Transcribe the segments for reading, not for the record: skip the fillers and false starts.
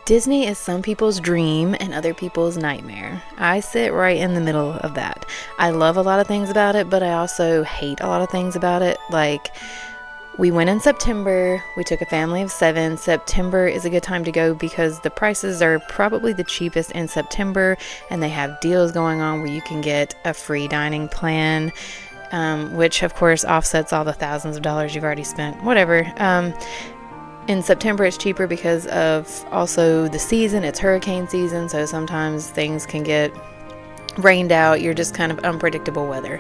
Disney is some people's dream and other people's nightmare. I sit right in the middle of that. I love a lot of things about it, but I also hate a lot of things about it. Like, we went in September. We took a family of 7. September is a good time to go because the prices are probably the cheapest in September, and they have deals going on where you can get a free dining plan, which of course offsets all the thousands of dollars you've already spent. Whatever. In September, it's cheaper because of also the season. It's hurricane season, so sometimes things can get rained out. You're just kind of unpredictable weather.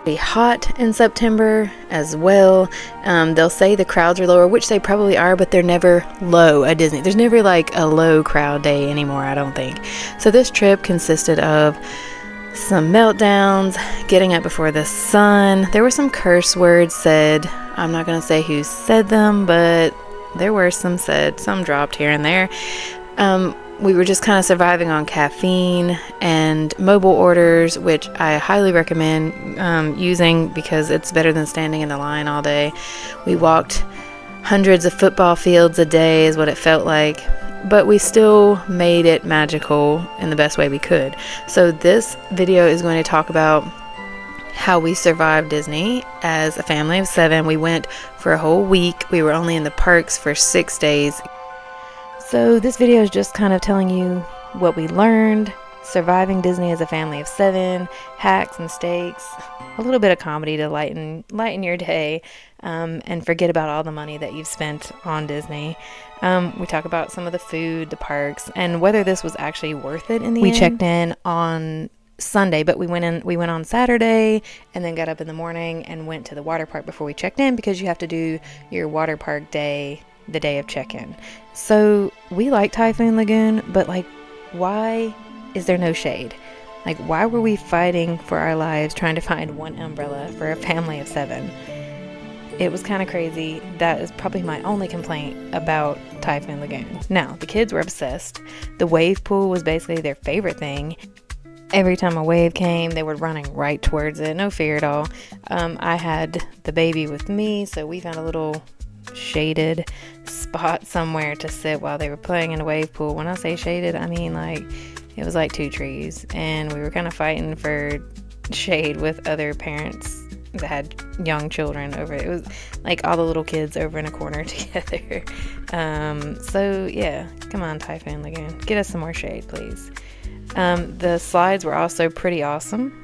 Be hot in September as well. They'll say the crowds are lower, which they probably are, but they're never low at Disney. There's never like a low crowd day anymore, I don't think. So this trip consisted of some meltdowns, getting up before the sun. There were some curse words said. I'm not going to say who said them, but there were some said, some dropped here and there. We were just kind of surviving on caffeine and mobile orders, which I highly recommend using because it's better than standing in the line all day. We walked hundreds of football fields a day is what it felt like, but we still made it magical in the best way we could. So this video is going to talk about how we survived Disney as a family of 7. We went for a whole week. We were only in the parks for 6 days. So this video is just kind of telling you what we learned, surviving Disney as a family of 7, hacks, mistakes, a little bit of comedy to lighten your day, and forget about all the money that you've spent on Disney. We talk about some of the food, the parks, and whether this was actually worth it in the end. We checked in on Sunday, but we went on Saturday and then got up in the morning and went to the water park before we checked in because you have to do your water park day the day of check-in. So we like Typhoon Lagoon, but like, why is there no shade? Like, why were we fighting for our lives trying to find one umbrella for a family of 7? It was kind of crazy. That is probably my only complaint about Typhoon Lagoon. Now, the kids were obsessed. The wave pool was basically their favorite thing. Every time a wave came, they were running right towards it. No fear at all. I had the baby with me, so we found a little shaded spot somewhere to sit while they were playing in the wave pool. When I say shaded, I mean like it was like 2 trees, and we were kind of fighting for shade with other parents that had young children over it. It was like all the little kids over in a corner together. So yeah, come on, Typhoon Lagoon, get us some more shade, please. The slides were also pretty awesome.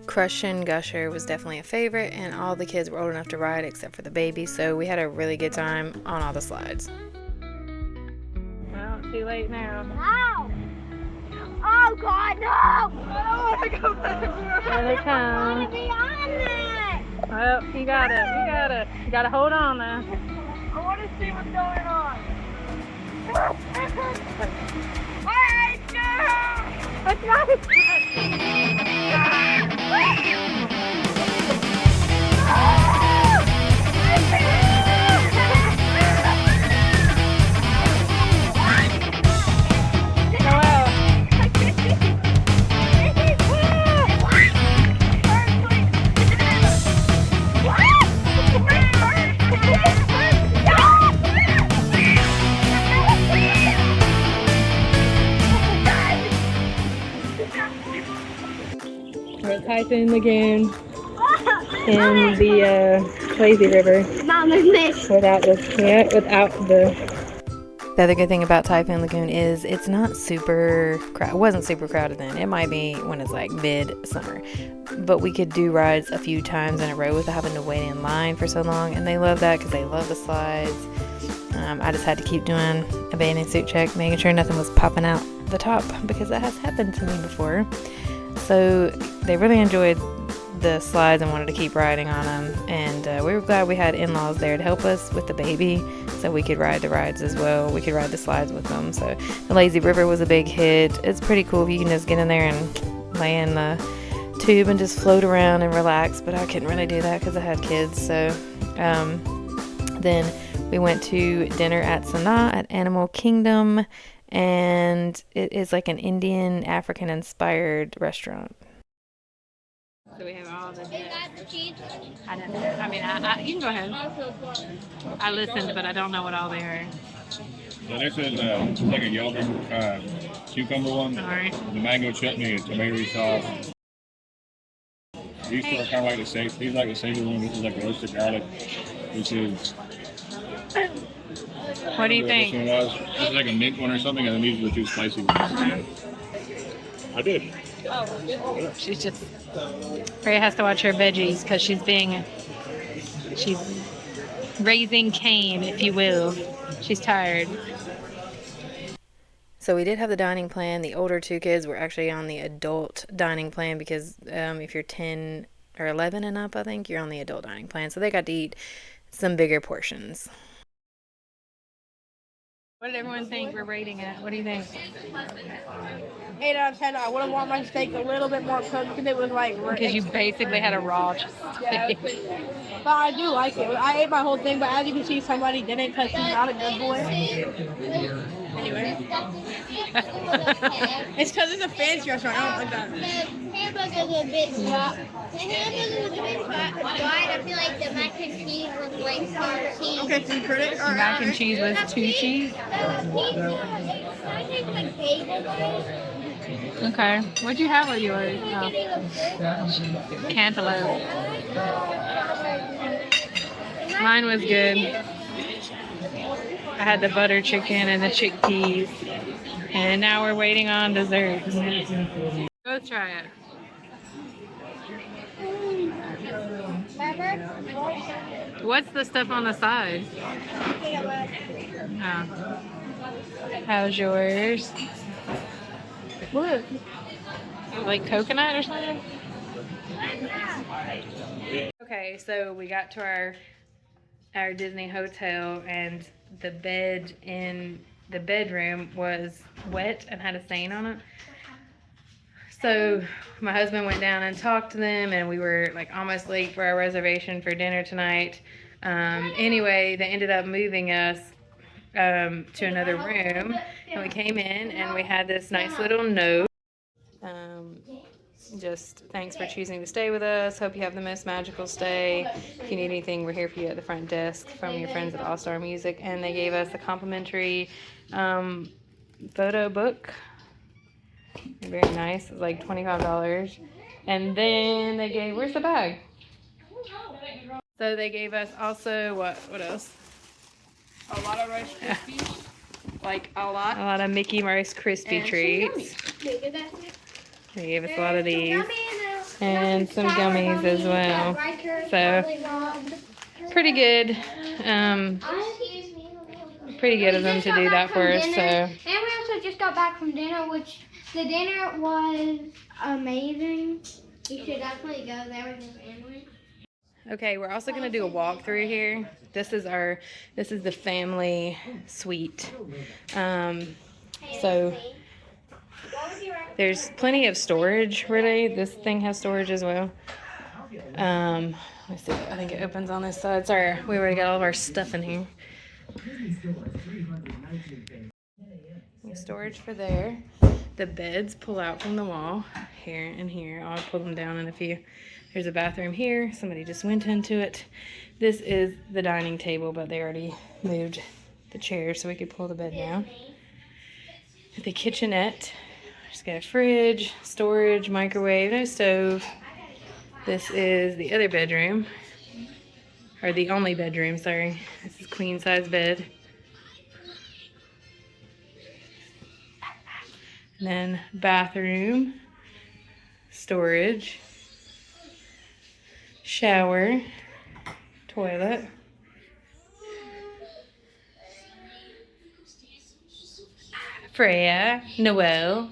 Crush and Gusher was definitely a favorite, and all the kids were old enough to ride except for the baby, so we had a really good time on all the slides. Well, too late now. No! Oh God, no! I don't want to go back. Here they come. I want to be on that. Well, you got it. You got to hold on now. I want to see what's going on. Alright, go! Let's We're at Typhoon Lagoon in the Lazy River. Mom, there's this. Without the. The other good thing about Typhoon Lagoon is it's not super crowded. It wasn't super crowded then. It might be when it's like mid-summer. But we could do rides a few times in a row without having to wait in line for so long. And they love that because they love the slides. I just had to keep doing a bathing suit check, making sure nothing was popping out the top because that has happened to me before. So they really enjoyed the slides and wanted to keep riding on them, and we were glad we had in-laws there to help us with the baby so we could ride the rides as well. We could ride the slides with them. So the Lazy River was a big hit. It's pretty cool if you can just get in there and lay in the tube and just float around and relax, but I couldn't really do that because I had kids. So then we went to dinner at Sanaa at Animal Kingdom, and it is like an Indian African inspired restaurant. So we have all the I don't know. I mean, you can go ahead. I listened, but I don't know what all they are. So this is like a yogurt cucumber one. All right. The mango chutney, tomato sauce. These two are kind of like the same. These like the same one. This is like roasted garlic. This is. What do you think? This one was. This is like a mint one or something, and then these are the two spicy ones. I did. She's just. Ray has to watch her veggies because she's raising Cain, if you will. She's tired. So we did have the dining plan. The older two kids were actually on the adult dining plan because if you're 10 or 11 and up, I think, you're on the adult dining plan. So they got to eat some bigger portions. What did everyone think we're rating it? What do you think? 8 out of 10. I would have wanted my steak a little bit more cooked because it was like. Because you basically had a raw steak. Yeah, but I do like it. I ate my whole thing, but as you can see, somebody didn't because he's not a good boy. Anyway. It's because it's a fancy restaurant. I don't like that. The hamburger's a bit hot. The hamburger's a bit hot. I feel like the mac and cheese was like some cheese. Okay, so you heard it? Mac and cheese was 2 cheese. Okay. What'd you have with yours? Oh. Cantaloupe. Mine was good. I had the butter chicken and the chickpeas. And now we're waiting on dessert. Go try it. What's the stuff on the side? Oh. How's yours? What? Like coconut or something? Okay, so we got to our Disney hotel, and the bed in the bedroom was wet and had a stain on it. So my husband went down and talked to them, and we were like almost late for our reservation for dinner tonight. Anyway, they ended up moving us to another room, and we came in and we had this nice little note. Just thanks for choosing to stay with us. Hope you have the most magical stay. If you need anything, we're here for you at the front desk from your friends at All Star Music. And they gave us a complimentary photo book. Very nice. It was like $25. And then they gave, where's the bag? So they gave us also, what else? A lot of Rice Krispies. Like a lot. A lot of Mickey Mouse Crispy treats. They gave us a lot of these. And some gummies as well. So, pretty good. Pretty good of them to do that for us. So. And we also just got back from dinner, which the dinner was amazing. You should definitely go there with your family. Okay, we're also gonna do a walkthrough here. This is the family suite. So there's plenty of storage, really. This thing has storage as well. Let's see, I think it opens on this side. Sorry, we already got all of our stuff in here. Storage for there. The beds pull out from the wall here and here. I'll pull them down in a few. There's a bathroom here. Somebody just went into it. This is the dining table, but they already moved the chairs so we could pull the bed down. The kitchenette. Just got a fridge, storage, microwave, no stove. This is the other bedroom. Or the only bedroom, sorry. This is queen size bed. And then bathroom, storage, shower, toilet. Freya, Noelle.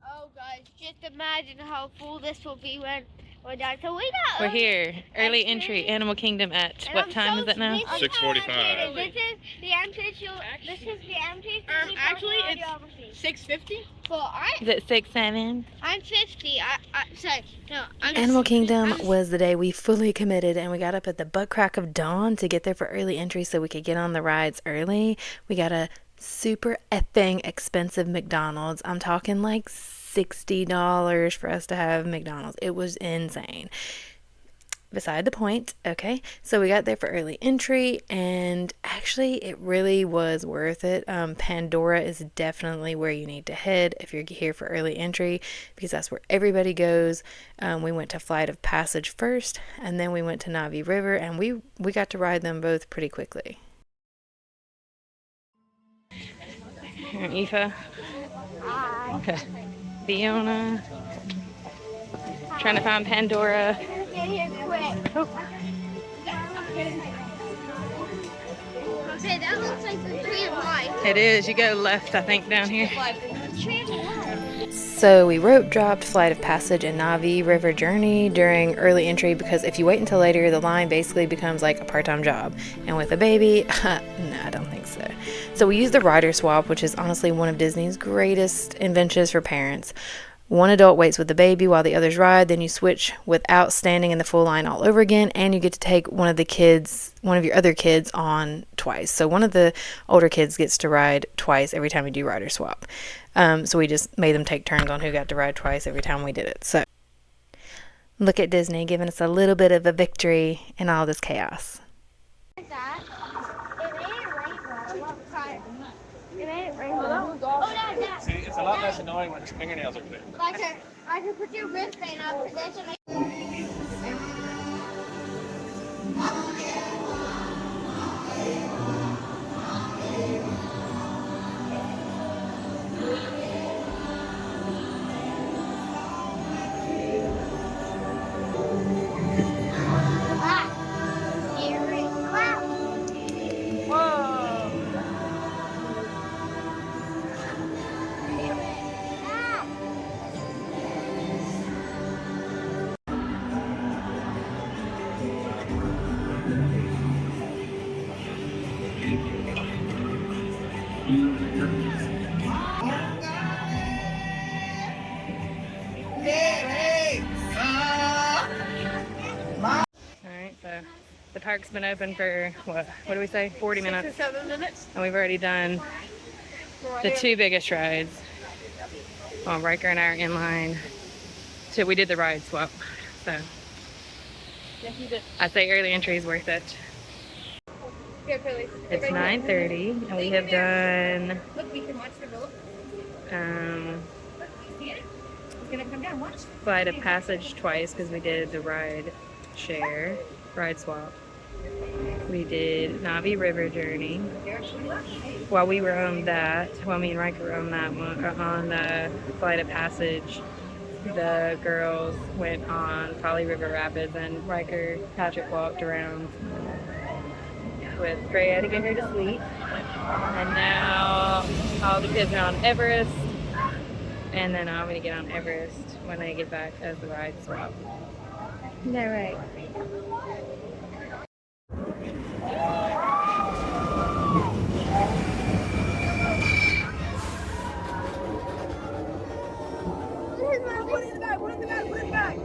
Oh guys, just imagine how full this will be when we're done. So We're here. Early entry, Animal Kingdom at what time is it now? 6:45. This is the entrance. This is the entrance. Actually, it's 6:50. Well, Is it 6, 7? I'm 50. I'm Animal Kingdom was the day we fully committed, and we got up at the butt crack of dawn to get there for early entry so we could get on the rides early. We got a super effing expensive McDonald's. I'm talking like $60 for us to have McDonald's. It was insane. beside the point. Okay, so we got there for early entry, and actually it really was worth it. Pandora is definitely where you need to head if you're here for early entry, because that's where everybody goes. We went to Flight of Passage first, and then we went to Navi River, and we got to ride them both pretty quickly. Here, Aoife. Okay. Fiona. Trying to find Pandora. Get here quick. Oh. Okay, that looks like the tree of life. It is. You go left, I think, down here. Tree of life. So we rope dropped Flight of Passage and Navi River Journey during early entry, because if you wait until later, the line basically becomes like a part-time job. And with a baby, no, I don't think so. So we used the rider swap, which is honestly one of Disney's greatest inventions for parents. One adult waits with the baby while the others ride, then you switch without standing in the full line all over again, and you get to take one of your other kids on twice. So one of the older kids gets to ride twice every time you do rider swap. So we just made them take turns on who got to ride twice every time we did it. So look at Disney giving us a little bit of a victory in all this chaos. Like that. It made it rainbow. What color? It made it rainbow. Oh, that. See, it's a lot less annoying when his fingernails are clear. I could put your wristband up for this and make scary. Alright, so the park's been open for, what do we say, 40 minutes? 6 or 7 minutes. And we've already done the two biggest rides. Well, Riker and I are in line. So we did the ride swap. So Yes, you did. I say early entry is worth it. Here, Pilly. It's 9:30 and we have done Look, we can watch the road. You see it? It's gonna come down. Watch. Flight of Passage twice, because we did the ride swap. We did Navi River Journey. While we were on that, while me and Riker were on that one, on the Flight of Passage, the girls went on Kali River Rapids, and Patrick walked around with Freya to get her to sleep. And now all the kids are on Everest, and then I'm gonna get on Everest when I get back as the ride swap. Is that right? Put it in the bag. Put it in the bag. Put it in the bag.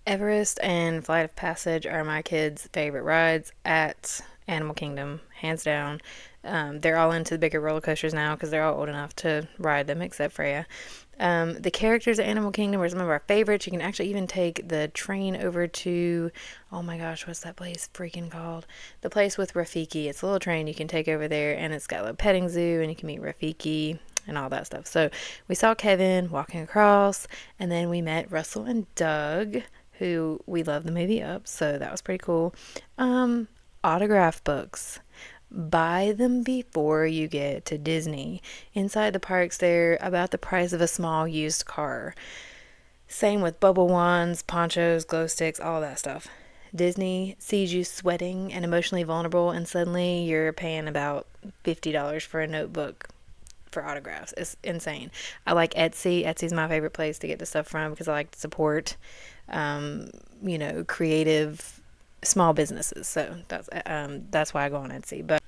Everest and Flight of Passage are my kids' favorite rides at Animal Kingdom, hands down. They're all into the bigger roller coasters now because they're all old enough to ride them, except Freya. The characters at Animal Kingdom are some of our favorites. You can actually even take the train over to, oh my gosh, what's that place freaking called? The place with Rafiki. It's a little train you can take over there, and it's got a little petting zoo, and you can meet Rafiki and all that stuff. So we saw Kevin walking across, and then we met Russell and Doug, who we love the movie Up, so that was pretty cool. Autograph books. Buy them before you get to Disney. Inside the parks, they're about the price of a small used car. Same with bubble wands, ponchos, glow sticks, all that stuff. Disney sees you sweating and emotionally vulnerable, and suddenly you're paying about $50 for a notebook for autographs. It's insane. I like Etsy. Etsy's my favorite place to get the stuff from because I like to support, creative small businesses. So that's why I go on Etsy. But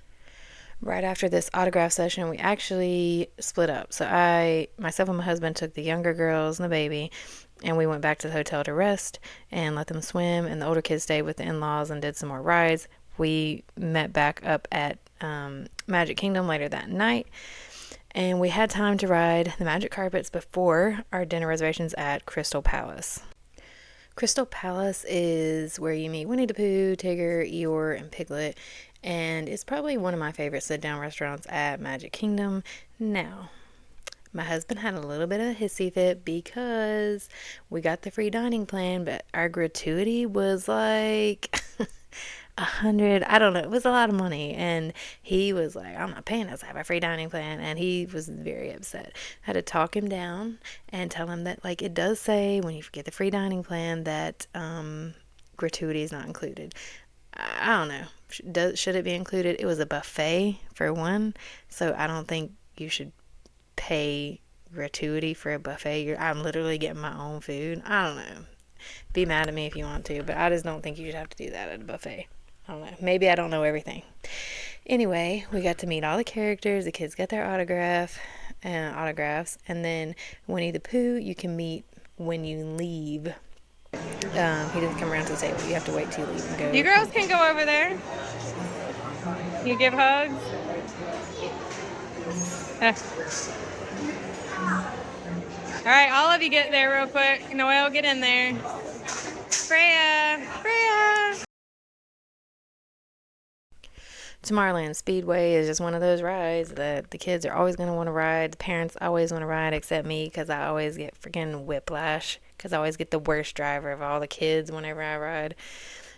right after this autograph session, we actually split up. So myself and my husband took the younger girls and the baby, and we went back to the hotel to rest and let them swim, and the older kids stayed with the in-laws and did some more rides. We met back up at Magic Kingdom later that night, and we had time to ride the magic carpets before our dinner reservations at Crystal Palace. Crystal Palace is where you meet Winnie the Pooh, Tigger, Eeyore, and Piglet, and it's probably one of my favorite sit-down restaurants at Magic Kingdom. Now, my husband had a little bit of a hissy fit because we got the free dining plan, but our gratuity was like 100. I don't know. It was a lot of money, and he was like, "I'm not paying us to have a free dining plan," and he was very upset. I had to talk him down and tell him that like it does say when you get the free dining plan that gratuity is not included. I don't know. Should it be included? It was a buffet for one, so I don't think you should pay gratuity for a buffet. I'm literally getting my own food. I don't know. Be mad at me if you want to, but I just don't think you should have to do that at a buffet. I don't know. Maybe I don't know everything. Anyway, we got to meet all the characters. The kids got their autographs, and then Winnie the Pooh you can meet when you leave. He doesn't come around to the table. You have to wait till you leave and go. You girls can go over there. You give hugs. All right, all of you get there real quick. Noelle, get in there. Freya. Tomorrowland Speedway is just one of those rides that the kids are always going to want to ride. The parents always want to ride except me because I always get freaking whiplash because I always get the worst driver of all the kids whenever I ride.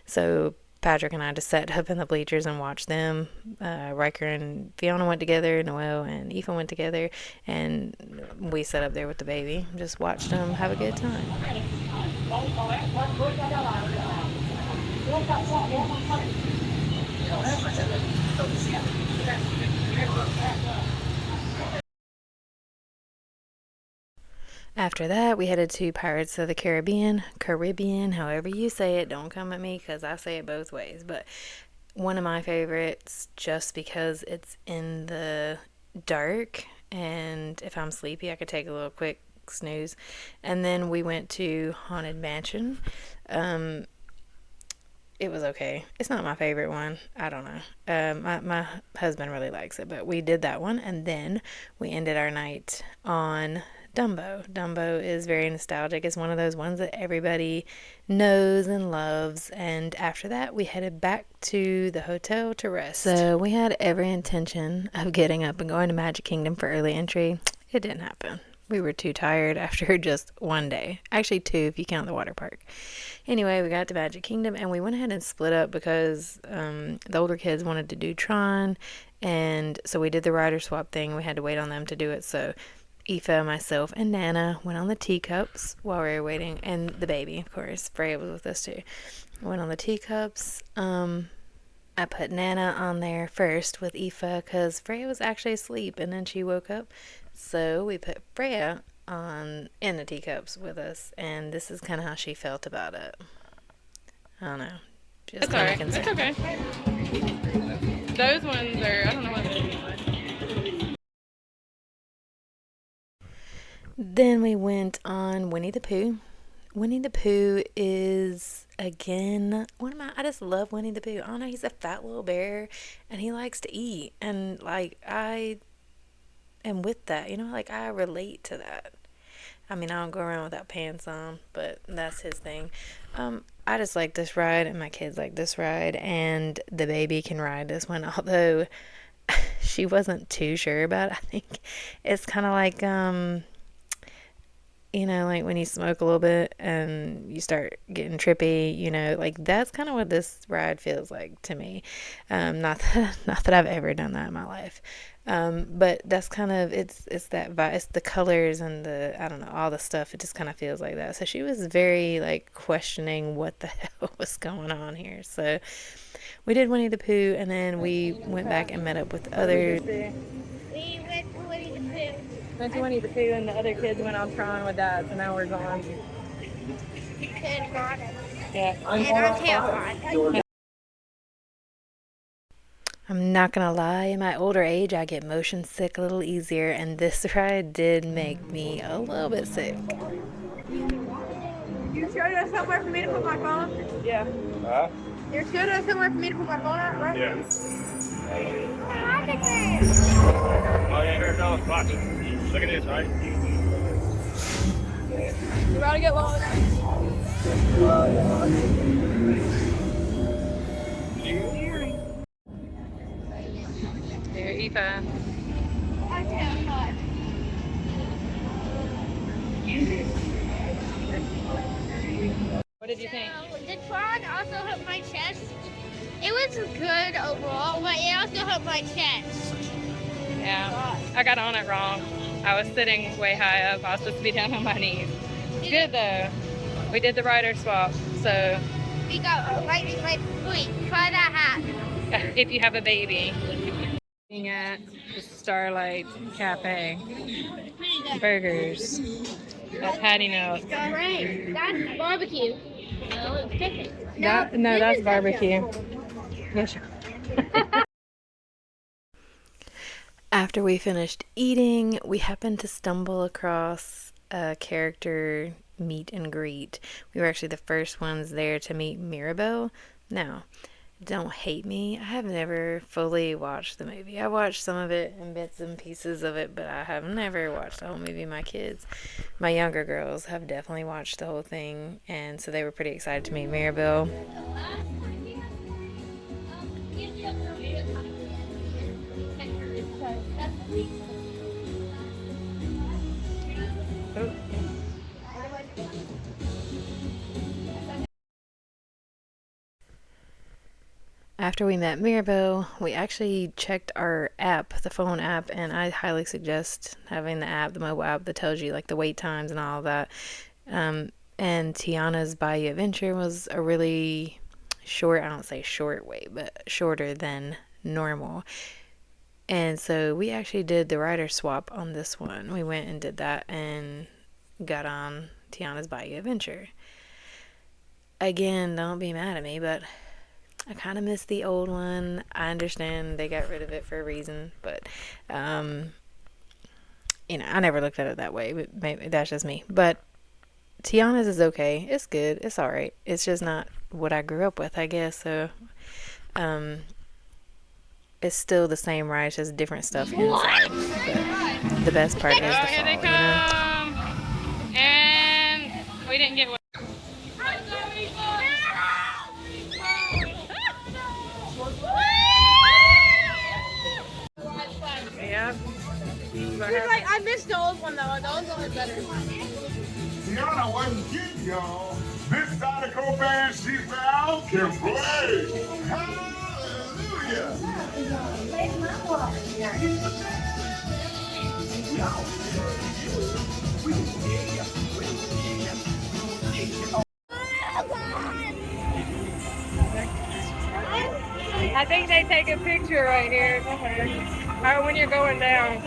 So Patrick and I just sat up in the bleachers and watched them. Riker and Fiona went together, Noelle and Aoife went together, and we sat up there with the baby. Just watched them have a good time. After that, we headed to Pirates of the Caribbean, however you say it. Don't come at me because I say it both ways. But one of my favorites just because it's in the dark, and if I'm sleepy, I could take a little quick snooze. And then we went to Haunted Mansion. It was okay. It's not my favorite one. I don't know. My husband really likes it, but we did that one, and then we ended our night on Dumbo. Dumbo is very nostalgic. It's one of those ones that everybody knows and loves. And after that, we headed back to the hotel to rest. So we had every intention of getting up and going to Magic Kingdom for early entry. It didn't happen. We were too tired after just one day. Actually, two if you count the water park. Anyway, we got to Magic Kingdom and we went ahead and split up because the older kids wanted to do Tron. And so we did the rider swap thing. We had to wait on them to do it. So Aoife, myself, and Nana went on the teacups while we were waiting. And the baby, of course. Freya was with us too. Went on the teacups. I put Nana on there first with Aoife because Freya was actually asleep and then she woke up. So we put Freya on in the teacups with us, and this is kind of how she felt about it. I don't know. That's alright. That's okay. Those ones are, I don't know what they are. Then we went on Winnie the Pooh. Winnie the Pooh is, again, I just love Winnie the Pooh. I don't know, he's a fat little bear, and he likes to eat, and, like, I am with that, like, I relate to that. I mean, I don't go around without pants on, but that's his thing. I just like this ride, and my kids like this ride, and the baby can ride this one, although she wasn't too sure about it. I think it's kind of like, like when you smoke a little bit and you start getting trippy, like that's kind of what this ride feels like to me. Not that I've ever done that in my life. But that's kind of, it's that vibe, it's the colors and I don't know, all the stuff. It just kind of feels like that. So she was very like questioning what the hell was going on here. So we did Winnie the Pooh, and then we went back and met up with others. We went to Winnie the Pooh. Went to Winnie the Pooh, and the other kids went on Tron with Dad, so now we're gone. And got it. Yeah. And our tail got. I'm not gonna lie, in my older age, I get motion sick a little easier, and this ride did make me a little bit sick. You showed us somewhere for me to put my phone? Yeah. Huh? You showed us somewhere for me to put my phone at, right? Yeah. I think Oh yeah, here it goes. Watch. Look at this, right? You about to get lost? Here, Eva. What did you think? The frog also hurt my chest. It was good overall, but it also hurt my chest. Yeah, I got on it wrong. I was sitting way high up. I was supposed to be down on my knees. It's good though. We did the rider swap, so We got lightning like wait, try that hat. if you have a baby. Looking at the Starlight Cafe. Burgers. A patty melt. Right, that's barbecue. No, it's chicken. No, that's barbecue. Yes. After we finished eating, we happened to stumble across a character meet and greet. We were actually the first ones there to meet Mirabelle. Now, don't hate me. I have never fully watched the movie. I watched some of it and bits and pieces of it, but I have never watched the whole movie. My younger girls, have definitely watched the whole thing, and so they were pretty excited to meet Mirabelle. Oh. After we met Mirabelle, we actually checked our app, the phone app, and I highly suggest having the app, the mobile app that tells you like the wait times and all of that. And Tiana's Bayou Adventure was a really short, I don't say short wait, but shorter than normal. And so we actually did the rider swap on this one. We went and did that and got on Tiana's Bayou Adventure. Again, don't be mad at me, but I kind of miss the old one. I understand they got rid of it for a reason, but I never looked at it that way. But maybe that's just me. But Tiana's is okay. It's good. It's all right. It's just not what I grew up with, I guess. So, it's still the same ride, it's just different stuff inside. But the best part is the fall. Here they come, and we didn't get what. Yep. Like, I missed the old one though. The old one was better. Tiana wasn't kidding, y'all. This Zydeco band she found can play. Hallelujah. I think they take a picture right here. Or when you're going down.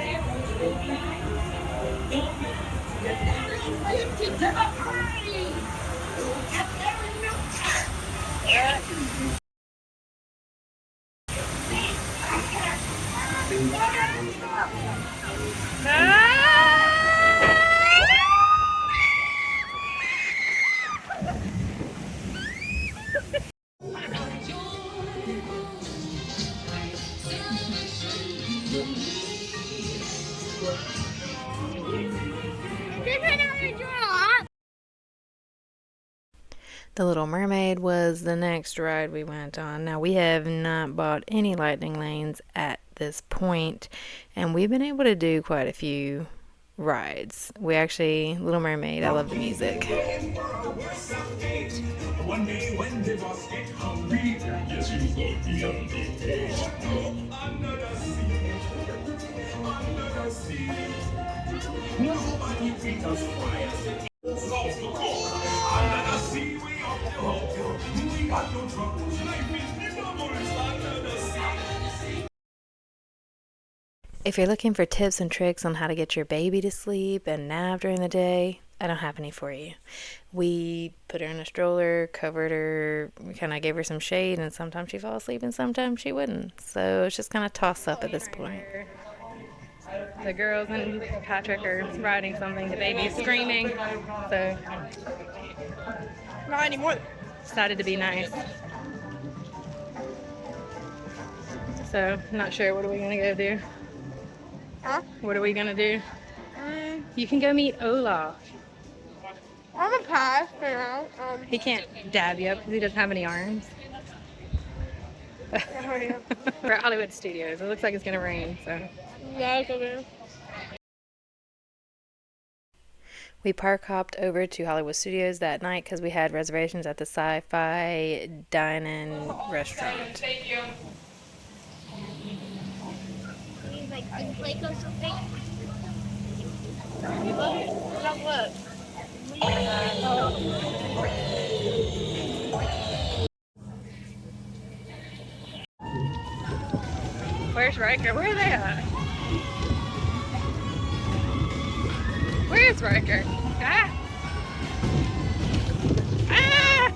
The Little Mermaid was the next ride we went on. Now, we have not bought any lightning lanes at this point, and we've been able to do quite a few rides. Little Mermaid, I love the music. One day when the boss get hungry, yes, you will be on the edge. Under the sea, nobody beat us quiet. Solve the call. Under the sea, we up to help you. We got no troubles. Life is the bubbles under the sea. If you're looking for tips and tricks on how to get your baby to sleep and nap during the day, I don't have any for you. We put her in a stroller, covered her, we kind of gave her some shade, and sometimes she'd fall asleep and sometimes she wouldn't. So it's just kind of toss up at this point. The girls and Patrick are riding something. The baby's screaming. So Not anymore. decided to be nice. So not sure. What are we gonna go do? Huh? What are we gonna do? You can go meet Olaf. I'm a pass for now. He can't dab you up because he doesn't have any arms. We're at Hollywood Studios. It looks like it's gonna rain, so. Yeah, it's okay. We park hopped over to Hollywood Studios that night because we had reservations at the Sci-Fi Dine-In restaurant. He's like, can play go something? Where's Riker? Where are they at? Where's Riker? Ah! Ah!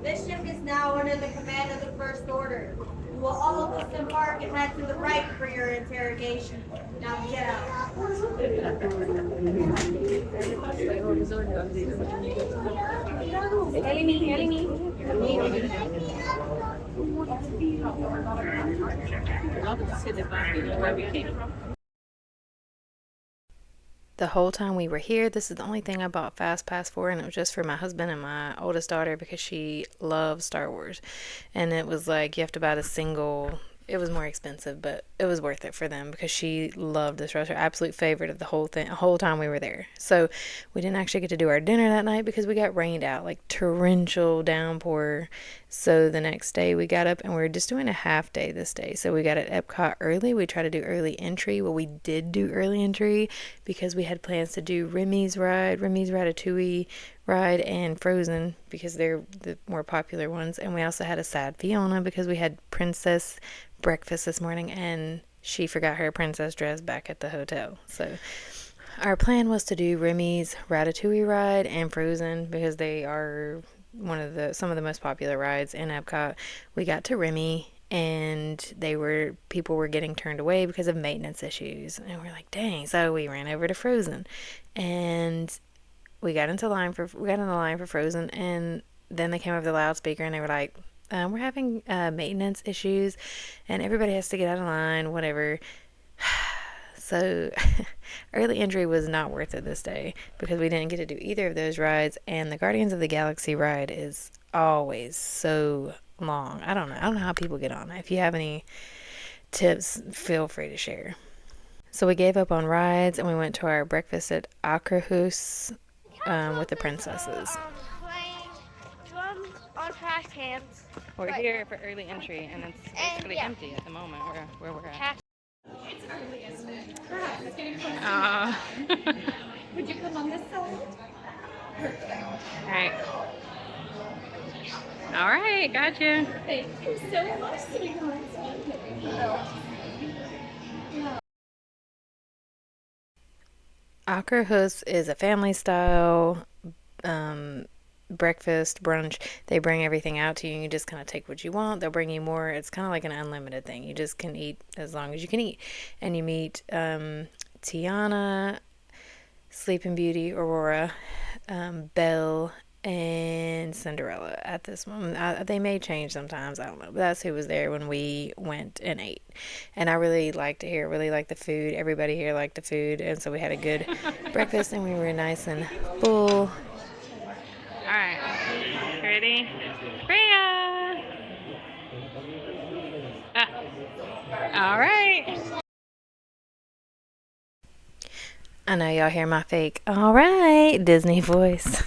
This ship is now under the command of the First Order. You will all disembark and head to the right for your interrogation. Now get out. The whole time we were here, this is the only thing I bought Fast Pass for, and it was just for my husband and my oldest daughter because she loves Star Wars. And it was like you have to buy the single. It was more expensive, but it was worth it for them because she loved this restaurant. Her absolute favorite of the whole time we were there. So we didn't actually get to do our dinner that night because we got rained out, like torrential downpour. So the next day we got up and we were just doing a half day this day. So we got at Epcot early. We tried to do early entry. Well, we did do early entry because we had plans to do Remy's Ratatouille ride, and Frozen because they're the more popular ones. And we also had a Sad Fiona because we had Princess breakfast this morning and she forgot her princess dress back at the hotel. So our plan was to do Remy's Ratatouille ride and Frozen because they are some of the most popular rides in Epcot. We got to Remy and people were getting turned away because of maintenance issues, and we're like, dang. So we ran over to Frozen and we got in the line for Frozen, and then they came over the loudspeaker and they were like, we're having maintenance issues and everybody has to get out of line, whatever. So early entry was not worth it this day because we didn't get to do either of those rides, and the Guardians of the Galaxy ride is always so long. I don't know how people get on. If you have any tips, feel free to share. So we gave up on rides and we went to our breakfast at Akerhus with the princesses. On trash cans. We're here for early entry, and it's basically empty at the moment where we're at. It's early, isn't it? Perhaps it's getting closer. Would you come on this side? Perfect. All right, gotcha. Thank you so much, sweetheart. Akerhus is a family style breakfast, brunch. They bring everything out to you and you just kind of take what you want. They'll bring you more. It's kind of like an unlimited thing. You just can eat as long as you can eat. And you meet Tiana, Sleeping Beauty, Aurora, Belle, and Cinderella at this moment. They may change sometimes, I don't know, but that's who was there when we went and ate. And I really liked it here, really liked the food. Everybody here liked the food, and so we had a good breakfast and we were nice and full. All right, ready? Freya! All right. I know y'all hear my fake, all right, Disney voice.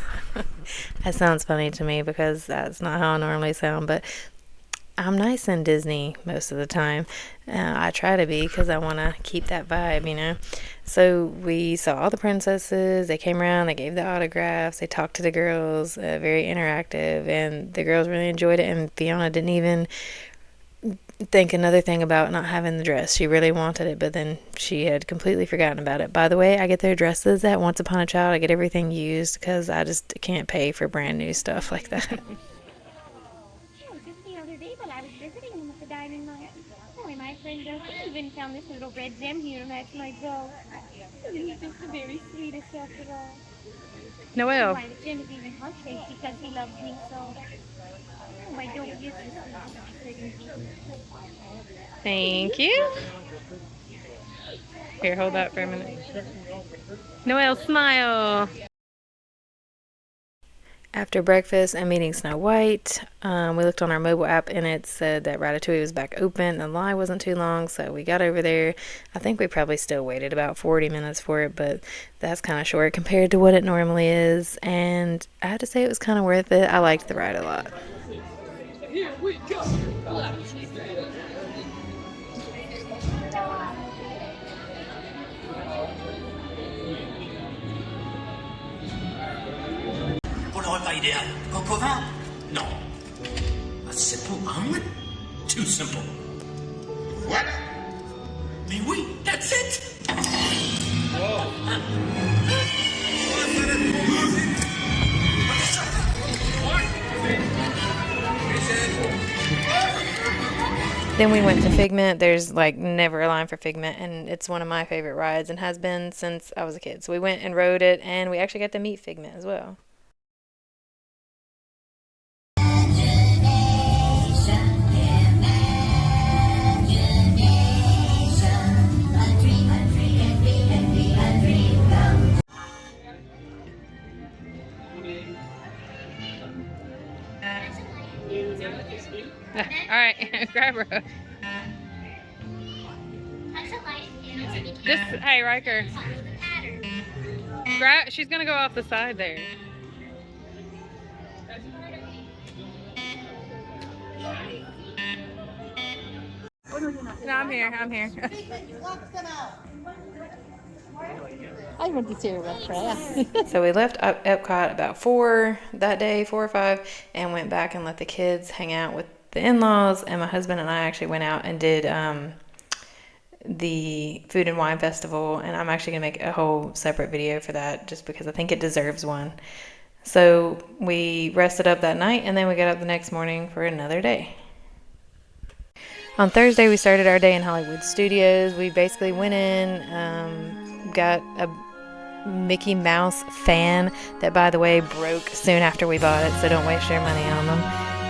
That sounds funny to me because that's not how I normally sound, but I'm nice in Disney most of the time. I try to be because I want to keep that vibe, you know. So we saw all the princesses. They came around, they gave the autographs, they talked to the girls, very interactive, and the girls really enjoyed it. And Fiona didn't even think another thing about not having the dress. She really wanted it, but then she had completely forgotten about it. By the way, I get their dresses at Once Upon a Child. I get everything used because I just can't pay for brand new stuff like that. Just the other day when I was visiting him at the dining room, my friend even found this little red gem here to match my glove. He's just the very sweetest after all. Noelle. Jim's even hungry because he loves me so. Oh, I don't use this. Thank you. Here, hold that for a minute. Noelle, smile. After breakfast and meeting Snow White, we looked on our mobile app and it said that Ratatouille was back open and the line wasn't too long, so we got over there. I think we probably still waited about 40 minutes for it, but that's kind of short compared to what it normally is, and I have to say it was kind of worth it. I liked the ride a lot. Here we go. Pour le repas idéal, coq au vin? Non. A simple omelet? Too simple. What? Mais oui, that's it! Then we went to Figment. There's like never a line for Figment, and it's one of my favorite rides and has been since I was a kid. So we went and rode it, and we actually got to meet Figment as well. All right, grab her. Just, hey, Riker. Grab. She's gonna go off the side there. No, I'm here. I'm here. I want to see her restaurant. So we left Epcot about 4 that day, 4 or 5, and went back and let the kids hang out with the in-laws. And my husband and I actually went out and did the Food and Wine Festival, and I'm actually gonna make a whole separate video for that just because I think it deserves one. So we rested up that night, and then we got up the next morning for another day. On Thursday, we started our day in Hollywood Studios. We basically went in, got a Mickey Mouse fan that, by the way, broke soon after we bought it, so don't waste your money on them.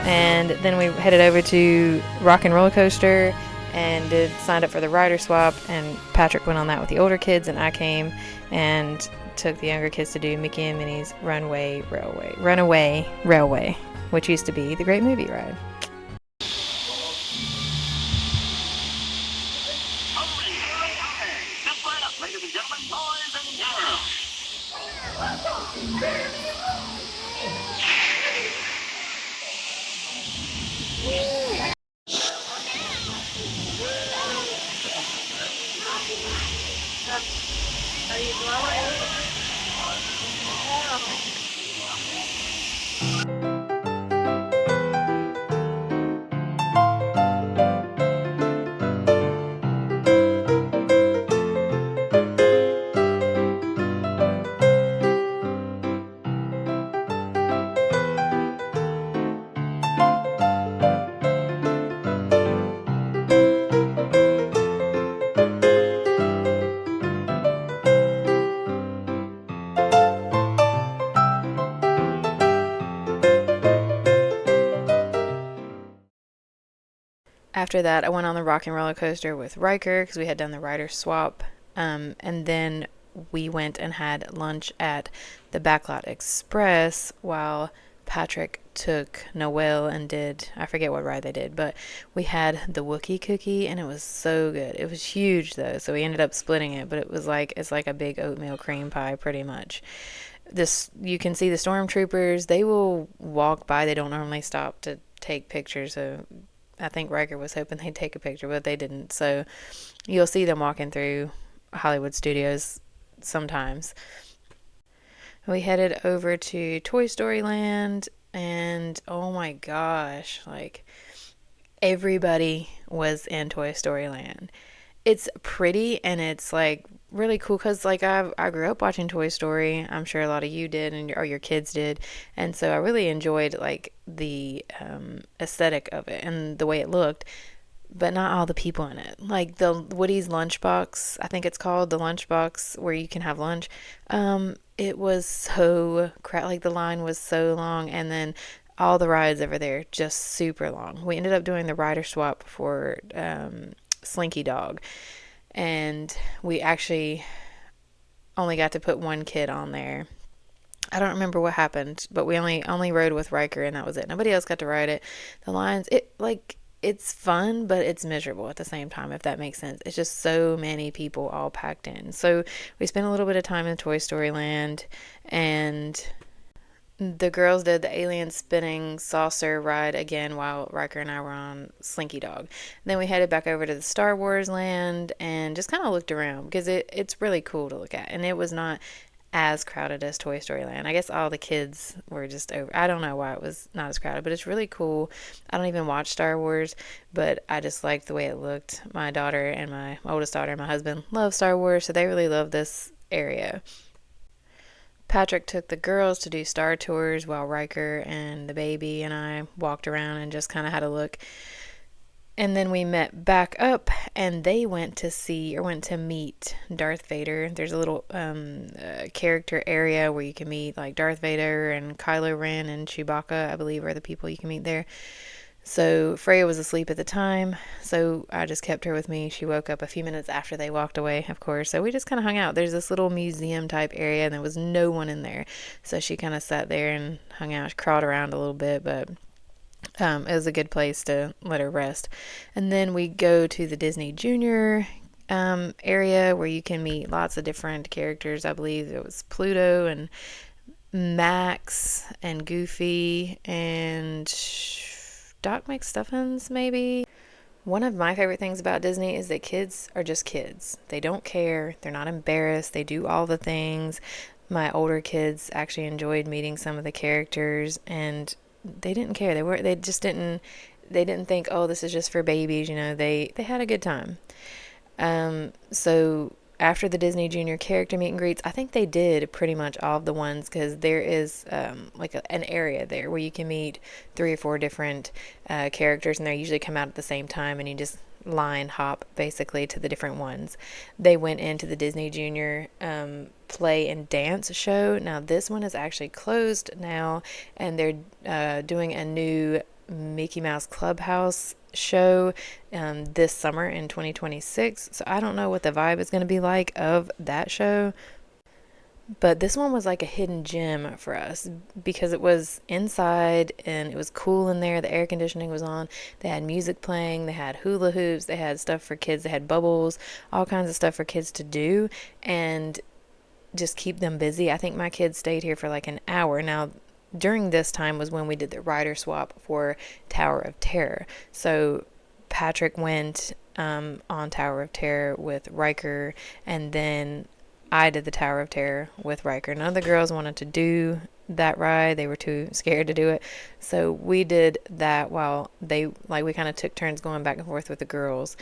And then we headed over to Rock and Roller Coaster and signed up for the rider swap, and Patrick went on that with the older kids, and I came and took the younger kids to do Mickey and Minnie's Runaway Railway, which used to be the Great Movie Ride. Ladies and gentlemen, boys and girls. Are you blowing? After that, I went on the Rock and Roller Coaster with Riker because we had done the rider swap. And then we went and had lunch at the Backlot Express while Patrick took Noelle and did, I forget what ride they did, but we had the Wookiee cookie and it was so good. It was huge though, so we ended up splitting it, but it was like, it's like a big oatmeal cream pie pretty much. This, you can see the stormtroopers, they will walk by, they don't normally stop to take pictures, so I think Riker was hoping they'd take a picture, but they didn't. So you'll see them walking through Hollywood Studios sometimes. We headed over to Toy Story Land, and oh my gosh, like everybody was in Toy Story Land. It's pretty and it's like really cool because like I grew up watching Toy Story. I'm sure a lot of you did, and or your kids did, and so I really enjoyed like the aesthetic of it and the way it looked. but not all the people in it. Like the Woody's lunchbox, I think it's called the lunchbox where you can have lunch. It was so like the line was so long, and then all the rides over there just super long. We ended up doing the rider swap for Slinky Dog, and we actually only got to put one kid on there. I don't remember what happened, but we only rode with Riker, and that was it. Nobody else got to ride it. The lines, it's fun, but it's miserable at the same time, if that makes sense. It's just so many people all packed in. So we spent a little bit of time in Toy Story Land, and the girls did the alien spinning saucer ride again while Riker and I were on Slinky Dog. Then we headed back over to the Star Wars land and just kind of looked around because it's really cool to look at. And it was not as crowded as Toy Story Land. I guess all the kids were just over. I don't know why it was not as crowded, but it's really cool. I don't even watch Star Wars, but I just liked the way it looked. My daughter and my oldest daughter and my husband love Star Wars, so they really love this area. Patrick took the girls to do Star Tours while Riker and the baby and I walked around and just kind of had a look. And then we met back up and they went to meet Darth Vader. There's a little character area where you can meet like Darth Vader and Kylo Ren and Chewbacca, I believe, are the people you can meet there. So Freya was asleep at the time, so I just kept her with me. She woke up a few minutes after they walked away, of course. So we just kind of hung out. There's this little museum type area, and there was no one in there. So she kind of sat there and hung out. She crawled around a little bit, but it was a good place to let her rest. And then we go to the Disney Junior area where you can meet lots of different characters. I believe it was Pluto and Max and Goofy and Doc McStuffins, maybe. One of my favorite things about Disney is that kids are just kids. They don't care. They're not embarrassed. They do all the things. My older kids actually enjoyed meeting some of the characters, and they didn't care. They just didn't. They didn't think, oh, this is just for babies. They had a good time. So after the Disney Junior character meet and greets, I think they did pretty much all of the ones because there is like an area there where you can meet 3 or 4 different characters, and they usually come out at the same time, and you just line hop basically to the different ones. They went into the Disney Junior play and dance show. Now this one is actually closed now, and they're doing a new Mickey Mouse Clubhouse show this summer in 2026. So I don't know what the vibe is going to be like of that show. But this one was like a hidden gem for us because it was inside and it was cool in there. The air conditioning was on. They had music playing. They had hula hoops. They had stuff for kids. They had bubbles, all kinds of stuff for kids to do and just keep them busy. I think my kids stayed here for like an hour. Now, during this time was when we did the rider swap for Tower of Terror. So Patrick went on Tower of Terror with Riker, and then I did the Tower of Terror with Riker. None of the girls wanted to do that ride. They were too scared to do it. So we did that while we kind of took turns going back and forth with the girls.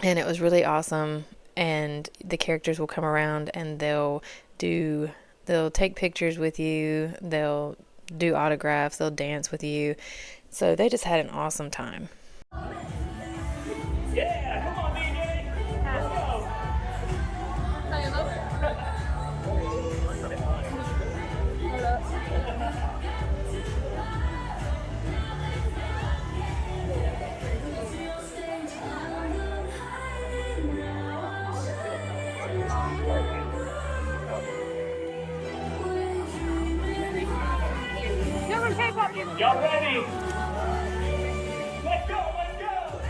And it was really awesome. And the characters will come around and they'll take pictures with you, they'll do autographs, they'll dance with you. So they just had an awesome time. Yeah, come on, DJ. Y'all ready? Let's go, let's go!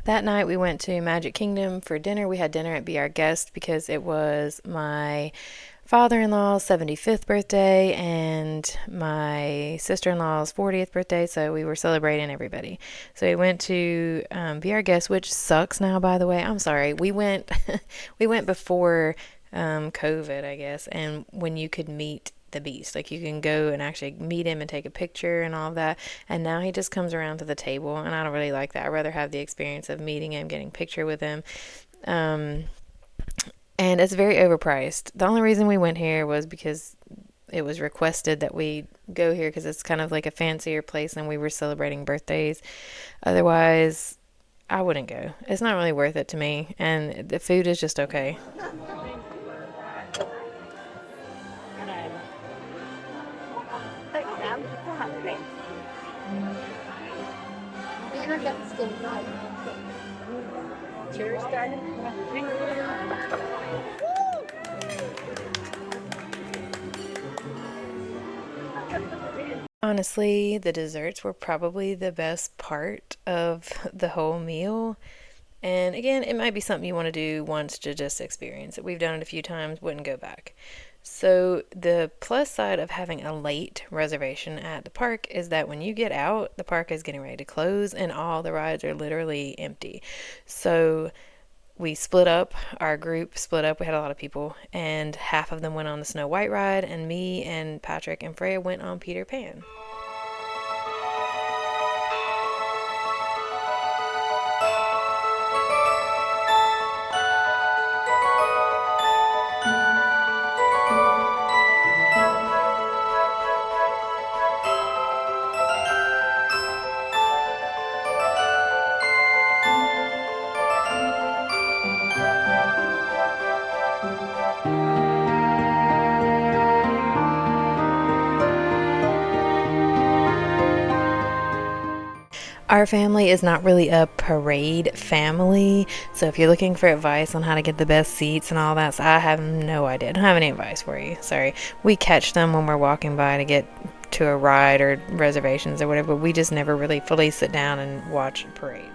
That night we went to Magic Kingdom for dinner. We had dinner at Be Our Guest because it was my father-in-law's 75th birthday and my sister-in-law's 40th birthday, so we were celebrating everybody. So we went to be our guest, which sucks now, by the way. I'm sorry. We went we went before COVID, I guess, and when you could meet the beast, like you can go and actually meet him and take a picture and all of that, and now he just comes around to the table, and I don't really like that. I'd rather have the experience of meeting him, getting a picture with him. And it's very overpriced. The only reason we went here was because it was requested that we go here because it's kind of like a fancier place and we were celebrating birthdays. Otherwise, I wouldn't go. It's not really worth it to me, and the food is just okay. Honestly, the desserts were probably the best part of the whole meal. And again, it might be something you want to do once to just experience it. We've done it a few times, wouldn't go back. So, the plus side of having a late reservation at the park is that when you get out, the park is getting ready to close and all the rides are literally empty. So, we split up, our group split up. We had a lot of people, and half of them went on the Snow White ride, and me and Patrick and Freya went on Peter Pan. Our family is not really a parade family, so if you're looking for advice on how to get the best seats and all that, so I have no idea. I don't have any advice for you. Sorry. We catch them when we're walking by to get to a ride or reservations or whatever. We just never really fully sit down and watch parades.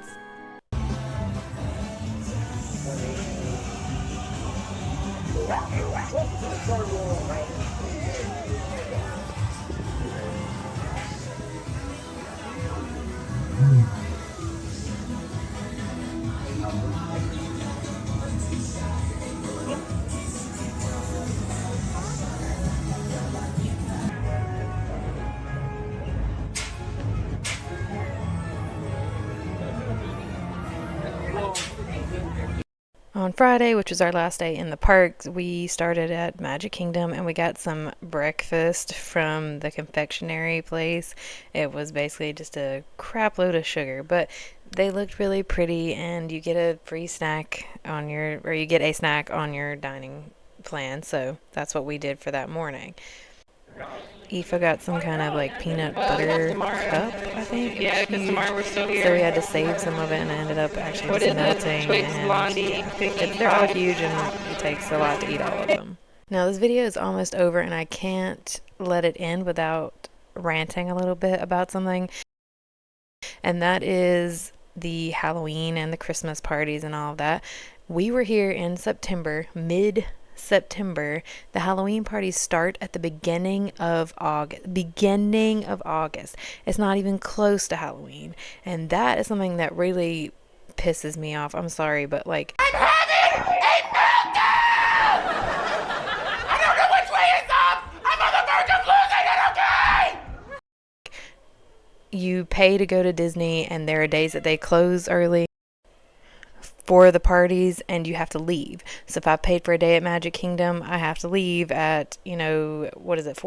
On Friday, which was our last day in the park, we started at Magic Kingdom and we got some breakfast from the confectionery place. It was basically just a crap load of sugar, but they looked really pretty, and you get a free snack on your, or you get a snack on your dining plan. So that's what we did for that morning. Aoife got some kind of like peanut butter cup, I think. Yeah, because tomorrow we're still here. So we had to save some of it, and it ended up actually just melting. And they're all huge, and it takes a lot to eat all of them. Now this video is almost over, and I can't let it end without ranting a little bit about something. And that is the Halloween and the Christmas parties and all of that. We were here in September, mid-September. The Halloween parties start at the beginning of August. It's not even close to Halloween. And that is something that really pisses me off. I'm sorry, but like, I'm having a meltdown! I don't know which way is up! I'm on the verge of losing it, okay? you pay to go to Disney, and there are days that they close early for the parties, and you have to leave. So if I paid for a day at Magic Kingdom, I have to leave at, 4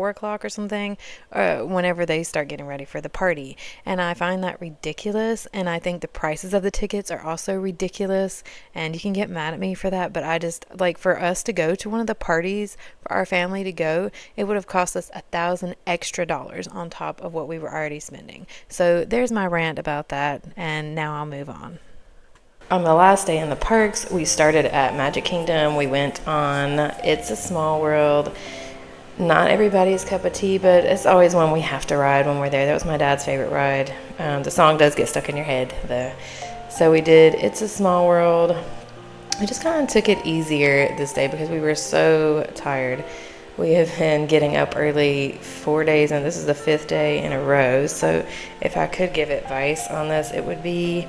o'clock or something, whenever they start getting ready for the party. And I find that ridiculous, and I think the prices of the tickets are also ridiculous, and you can get mad at me for that, but I just, for us to go to one of the parties, for our family to go, it would have cost us $1,000 extra on top of what we were already spending. So there's my rant about that, and now I'll move on. On the last day in the parks, we started at Magic Kingdom. We went on It's a Small World. Not everybody's cup of tea, but it's always one we have to ride when we're there. That was my dad's favorite ride. The song does get stuck in your head, though. So we did It's a Small World. We just kind of took it easier this day because we were so tired. We have been getting up early 4 days, and this is the 5th day in a row. So if I could give advice on this, it would be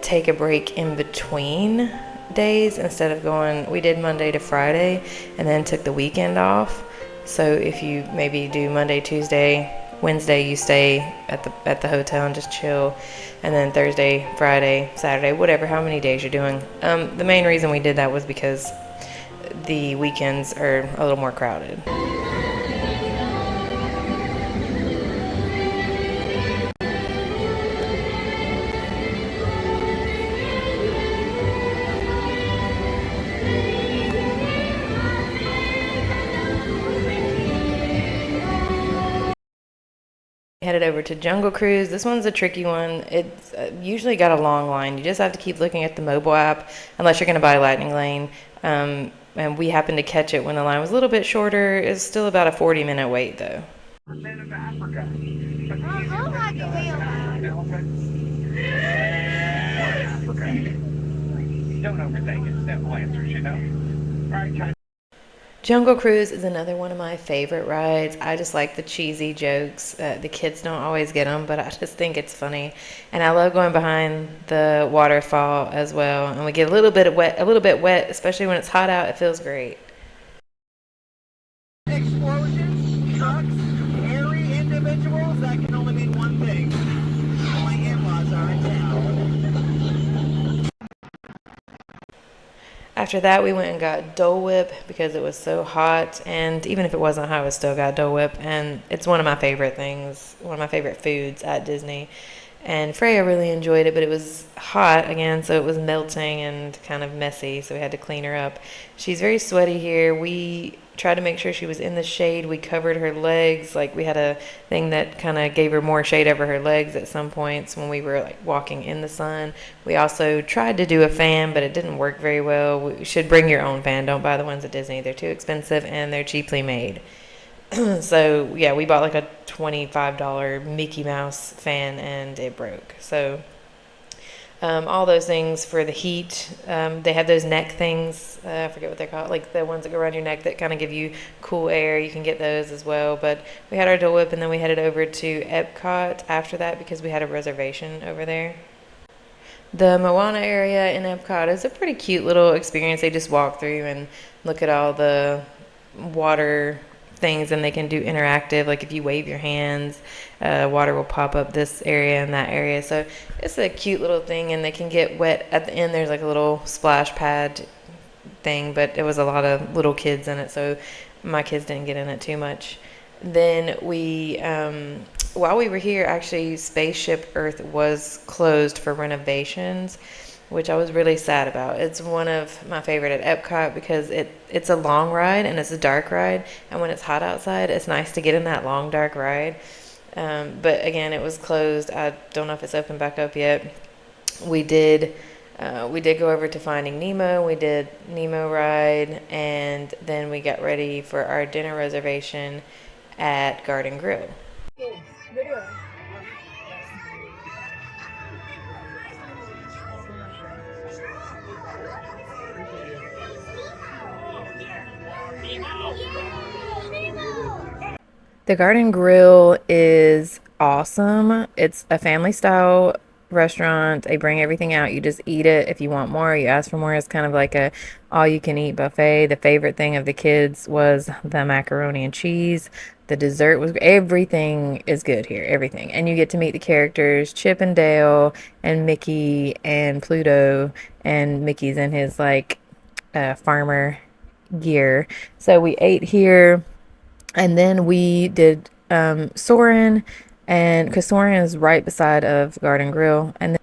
take a break in between days instead of going. We did Monday to Friday and then took the weekend off. So if you maybe do Monday, Tuesday, Wednesday you stay at the hotel and just chill, and then Thursday, Friday, Saturday, whatever, how many days you're doing. The main reason we did that was because the weekends are a little more crowded. Headed over to Jungle Cruise. This one's a tricky one. It's usually got a long line. You just have to keep looking at the mobile app unless you're going to buy Lightning Lane. And we happened to catch it when the line was a little bit shorter. It's still about a 40-minute wait though. Don't overthink it. Simple answers, you know. Right. Jungle Cruise is another one of my favorite rides. I just like the cheesy jokes. The kids don't always get them, but I just think it's funny. And I love going behind the waterfall as well. And we get a little bit wet, especially when it's hot out. It feels great. Explosions, trucks, hairy individuals, that can only mean one thing. My in-laws are in town. After that, we went and got Dole Whip because it was so hot, and even if it wasn't hot, we still got Dole Whip, and it's one of my favorite things, one of my favorite foods at Disney. And Freya really enjoyed it, but it was hot again, so it was melting and kind of messy, so we had to clean her up. She's very sweaty here. We tried to make sure she was in the shade. We covered her legs, like we had a thing that kind of gave her more shade over her legs at some points when we were like walking in the sun. We also tried to do a fan, but it didn't work very well. You should bring your own fan. Don't buy the ones at Disney. They're too expensive and they're cheaply made. So yeah, we bought like a $25 Mickey Mouse fan and it broke. So all those things for the heat. They have those neck things. I forget what they're called, like the ones that go around your neck that kind of give you cool air. You can get those as well. But we had our Dole Whip and then we headed over to Epcot after that because we had a reservation over there. The Moana area in Epcot is a pretty cute little experience. They just walk through and look at all the water things, and they can do interactive, like if you wave your hands, water will pop up this area and that area. So it's a cute little thing, and they can get wet at the end. There's like a little splash pad thing, but it was a lot of little kids in it, so my kids didn't get in it too much. Then we while we were here, actually Spaceship Earth was closed for renovations, which I was really sad about. It's one of my favorite at Epcot because it's a long ride and it's a dark ride, and when it's hot outside, it's nice to get in that long dark ride. But again, it was closed. I don't know if it's open back up yet. We did go over to Finding Nemo. We did Nemo ride, and then we got ready for our dinner reservation at Garden Grill. The Garden Grill is awesome. It's a family style restaurant. They bring everything out. You just eat it. If you want more, you ask for more. It's kind of like a all you can eat buffet. The favorite thing of the kids was the macaroni and cheese. The dessert was everything is good here. Everything. And you get to meet the characters, Chip and Dale and Mickey and Pluto, and Mickey's in his like farmer gear. So we ate here. And then we did Soarin', and because Soarin' is right beside of Garden Grill, and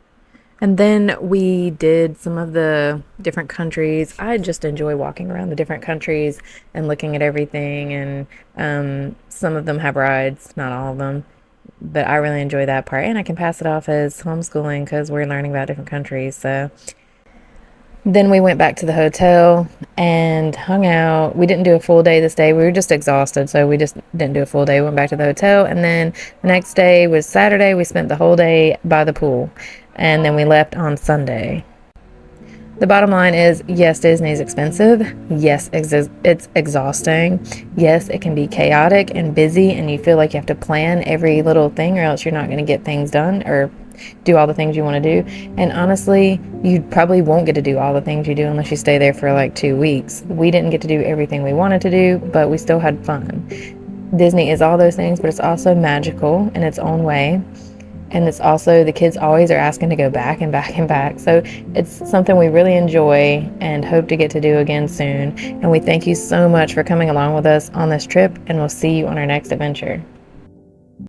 then we did some of the different countries. I just enjoy walking around the different countries and looking at everything, and some of them have rides, not all of them, but I really enjoy that part, and I can pass it off as homeschooling because we're learning about different countries. So then we went back to the hotel and hung out. We didn't do a full day this day. We were just exhausted, so we just didn't do a full day. We went back to the hotel, and then the next day was Saturday. We spent the whole day by the pool, and then we left on Sunday. The bottom line is, yes, Disney is expensive. Yes, it's exhausting. Yes, it can be chaotic and busy, and you feel like you have to plan every little thing, or else you're not going to get things done or do all the things you want to do. And honestly, you probably won't get to do all the things you do unless you stay there for like 2 weeks. We didn't get to do everything we wanted to do, but we still had fun. Disney is all those things, but it's also magical in its own way. And it's also, the kids always are asking to go back and back and back. So it's something we really enjoy and hope to get to do again soon. And we thank you so much for coming along with us on this trip, and we'll see you on our next adventure.